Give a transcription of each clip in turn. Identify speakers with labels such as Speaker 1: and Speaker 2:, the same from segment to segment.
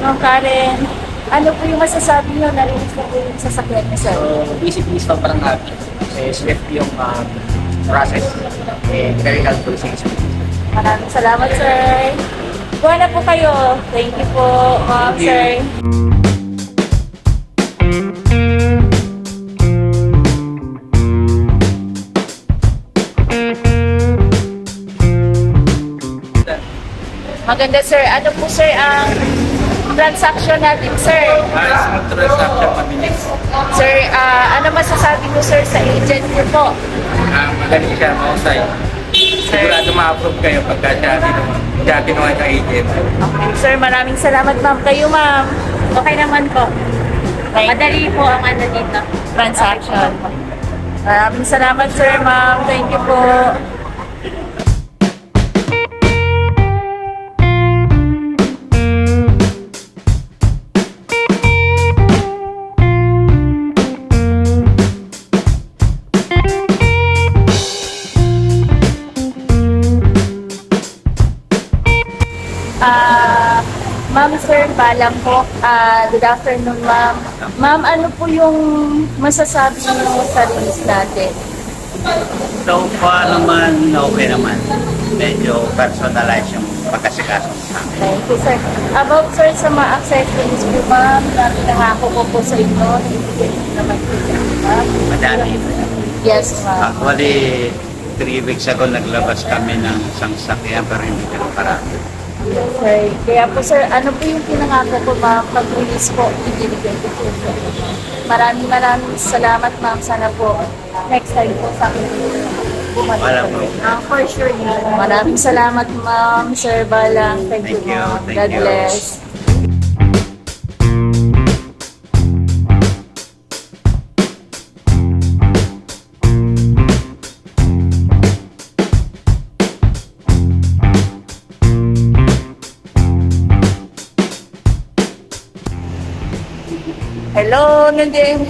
Speaker 1: Ma'am Karen. Ano po yung masasabi nyo? Narinig ko po yung sasakyan niyo, sir.
Speaker 2: So, easy-peasy pa parang natin. Kasi swift yung process. Very helpful sa isip.
Speaker 1: Maraming salamat, sir. Buwan na po kayo. Thank you po, ma'am,
Speaker 2: Thank you.
Speaker 1: sir. Maganda, sir. Ano po, sir, ang transaction natin, sir?
Speaker 2: Smooth transaction, mabilis.
Speaker 1: Sir, ano masasabi ko, sir, sa agent niyo po?
Speaker 2: Magaling siya, mahusay. Sigurado ma-approve kayo pagka siya kinuha ka agent.
Speaker 1: Sir, maraming salamat, ma'am. Kayo, ma'am. Okay naman po. Madali po ang ano dito. Transaction. Maraming salamat, sir, ma'am. Thank you po. Ma'am, sir, balang po. Good afternoon, ma'am. Ma'am, ano po yung masasabi niyo sa release natin?
Speaker 3: So far naman, okay naman. Medyo personalized yung pagkasikaso sa akin.
Speaker 1: Thank you, sir. About, sir, sa mga accessories po, ma'am, dati nangako ko po sa inyo. Ibigay niyo naman po siya, ma'am.
Speaker 3: Madami.
Speaker 1: Yes, ma'am.
Speaker 3: Actually, 3 weeks ago naglabas kami ng isang sakyan pero hindi kami parami.
Speaker 1: Sir, kaya po, sir, ano po yung pinangako ko, ma'am, pag-release po, ibigay ko po, sir. Maraming salamat, ma'am. Sana po, next time po sa akin.
Speaker 3: Wala po.
Speaker 1: For sure. Maraming salamat, ma'am, Sir Balang. Thank you,
Speaker 3: Thank you.
Speaker 1: ma'am.
Speaker 3: Thank
Speaker 1: God
Speaker 3: you.
Speaker 1: bless.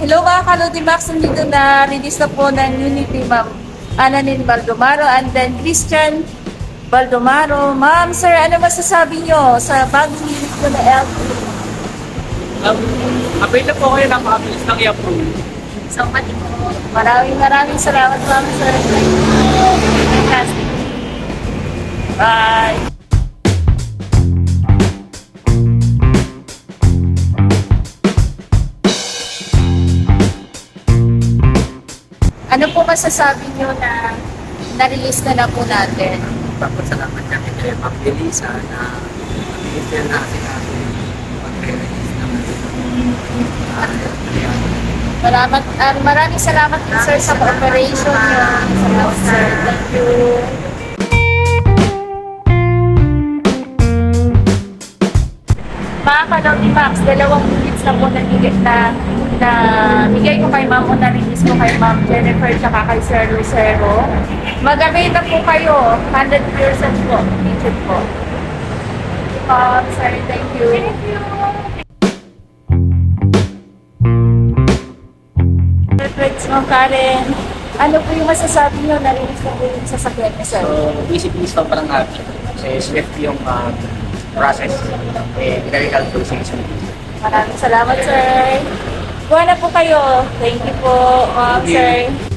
Speaker 1: Hello mga Kalodi Max, nandito na release na po ng Unity, ma'am. Ananin Baldomaro and then Christian Baldomaro. Ma'am, sir, ano masasabi nyo sa bagong release ko na LP?
Speaker 2: Available po kayo ng mabilis ng i-approve.
Speaker 1: So, maraming salamat, ma'am, sir. Fantastic. Bye. Ano po masasabi nyo na na-release na po natin?
Speaker 2: Papasalamat kami kay Ma'am Elisa na mabilis na natin mag-release naman.
Speaker 1: Maraming salamat din, sir, sa cooperation nyo. Salamat, sir. Thank you. Mga Kalodi Max, 2 minutes na po na bigay ko kay ma'am o na-release ko kay ma'am Jennifer tsaka kay Sir Lucero. Mag-avail na po kayo. 100% po. Digit po. Sir, thank you. Thank you. Perfect, Ma'am Karen. Ano po yung masasabi nyo? Narinig ko po yung sasakyan niyo, sir.
Speaker 2: So, easy-peasy pa parang natin. Kasi swift yung process. Very helpful sa isip.
Speaker 1: Maraming salamat, sir. Buwan na po kayo. Thank you po,
Speaker 2: Thank you.
Speaker 1: sir.